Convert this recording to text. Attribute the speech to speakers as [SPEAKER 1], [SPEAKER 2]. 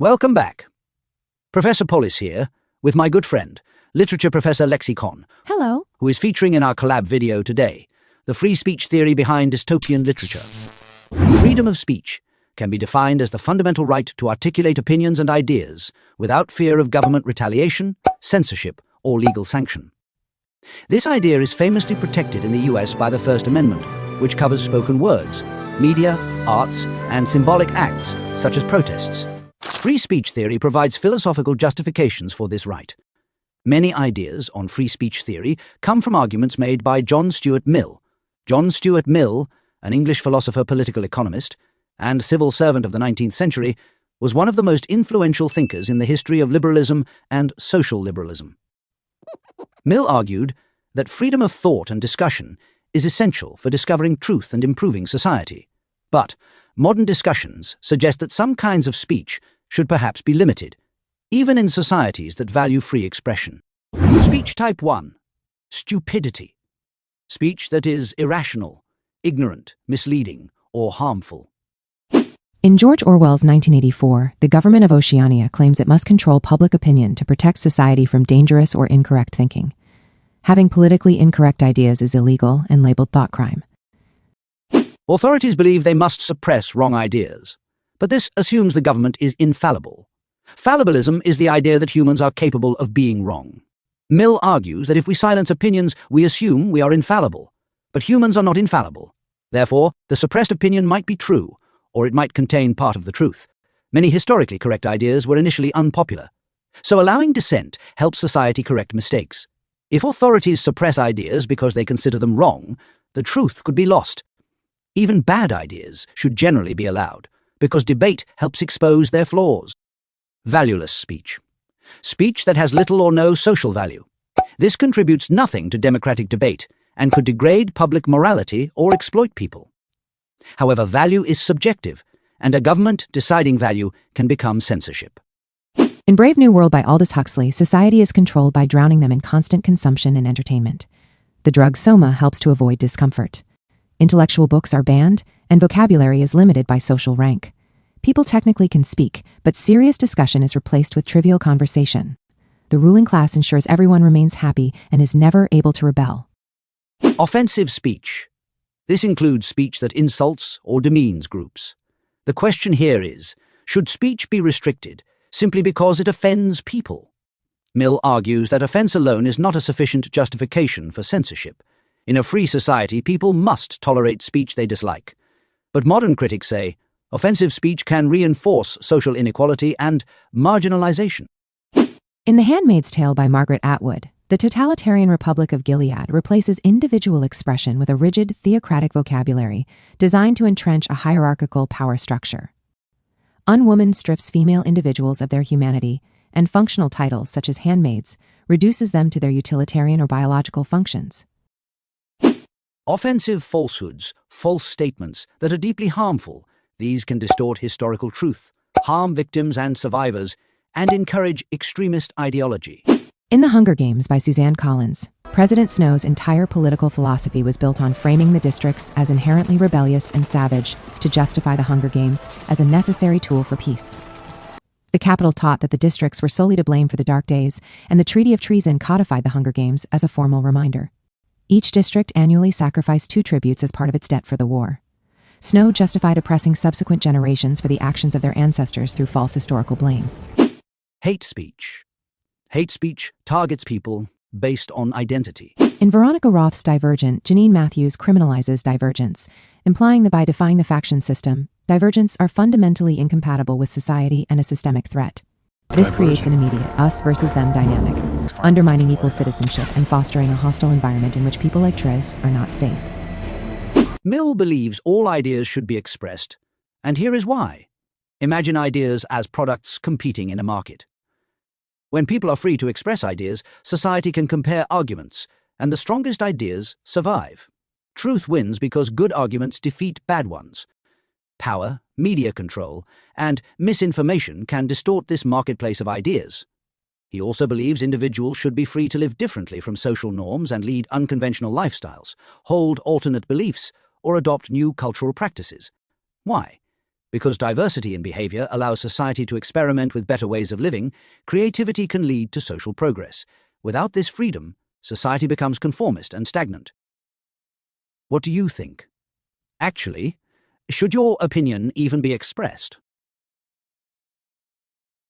[SPEAKER 1] Welcome back. Professor Polis here, with my good friend, literature professor Lexi,
[SPEAKER 2] Hello.
[SPEAKER 1] who is featuring in our collab video today, the free speech theory behind dystopian literature. Freedom of speech can be defined as the fundamental right to articulate opinions and ideas without fear of government retaliation, censorship, or legal sanction. This idea is famously protected in the US by the First Amendment, which covers spoken words, media, arts, and symbolic acts, such as protests. Free speech theory provides philosophical justifications for this right. Many ideas on free speech theory come from arguments made by John Stuart Mill. John Stuart Mill, an English philosopher, political economist, and civil servant of the 19th century, was one of the most influential thinkers in the history of liberalism and social liberalism. Mill argued that freedom of thought and discussion is essential for discovering truth and improving society. But modern discussions suggest that some kinds of speech should perhaps be limited, even in societies that value free expression. Speech type 1. Stupidity. Speech that is irrational, ignorant, misleading, or harmful.
[SPEAKER 2] In George Orwell's 1984, the government of Oceania claims it must control public opinion to protect society from dangerous or incorrect thinking. Having politically incorrect ideas is illegal and labeled thought crime.
[SPEAKER 1] Authorities believe they must suppress wrong ideas, but this assumes the government is infallible. Fallibilism is the idea that humans are capable of being wrong. Mill argues that if we silence opinions, we assume we are infallible. But humans are not infallible. Therefore, the suppressed opinion might be true, or it might contain part of the truth. Many historically correct ideas were initially unpopular. So allowing dissent helps society correct mistakes. If authorities suppress ideas because they consider them wrong, the truth could be lost. Even bad ideas should generally be allowed, because debate helps expose their flaws. Valueless speech. Speech that has little or no social value. This contributes nothing to democratic debate and could degrade public morality or exploit people. However, value is subjective, and a government deciding value can become censorship.
[SPEAKER 2] In Brave New World by Aldous Huxley, society is controlled by drowning them in constant consumption and entertainment. The drug soma helps to avoid discomfort. Intellectual books are banned, and vocabulary is limited by social rank. People technically can speak, but serious discussion is replaced with trivial conversation. The ruling class ensures everyone remains happy and is never able to rebel.
[SPEAKER 1] Offensive speech. This includes speech that insults or demeans groups. The question here is, should speech be restricted simply because it offends people? Mill argues that offense alone is not a sufficient justification for censorship. In a free society, people must tolerate speech they dislike. But modern critics say, offensive speech can reinforce social inequality and marginalization.
[SPEAKER 2] In The Handmaid's Tale by Margaret Atwood, the totalitarian Republic of Gilead replaces individual expression with a rigid, theocratic vocabulary designed to entrench a hierarchical power structure. Unwoman strips female individuals of their humanity, and functional titles such as handmaids reduces them to their utilitarian or biological functions.
[SPEAKER 1] Offensive falsehoods, false statements that are deeply harmful. These can distort historical truth, harm victims and survivors, and encourage extremist ideology.
[SPEAKER 2] In The Hunger Games by Suzanne Collins, President Snow's entire political philosophy was built on framing the districts as inherently rebellious and savage to justify the Hunger Games as a necessary tool for peace. The Capitol taught that the districts were solely to blame for the dark days, and the Treaty of Treason codified the Hunger Games as a formal reminder. Each district annually sacrificed 2 tributes as part of its debt for the war. Snow justified oppressing subsequent generations for the actions of their ancestors through false historical blame.
[SPEAKER 1] Hate speech. Hate speech targets people based on identity.
[SPEAKER 2] In Veronica Roth's Divergent, Janine Matthews criminalizes divergence, implying that by defying the faction system, divergents are fundamentally incompatible with society and a systemic threat. This creates an immediate us versus them dynamic, undermining equal citizenship and fostering a hostile environment in which people like Trez are not safe.
[SPEAKER 1] Mill believes all ideas should be expressed, and here is why. Imagine ideas as products competing in a market. When people are free to express ideas, society can compare arguments, and the strongest ideas survive. Truth wins because good arguments defeat bad ones. Power, media control, and misinformation can distort this marketplace of ideas. He also believes individuals should be free to live differently from social norms and lead unconventional lifestyles, hold alternate beliefs, or adopt new cultural practices. Why? Because diversity in behavior allows society to experiment with better ways of living, creativity can lead to social progress. Without this freedom, society becomes conformist and stagnant. What do you think? Actually, should your opinion even be expressed?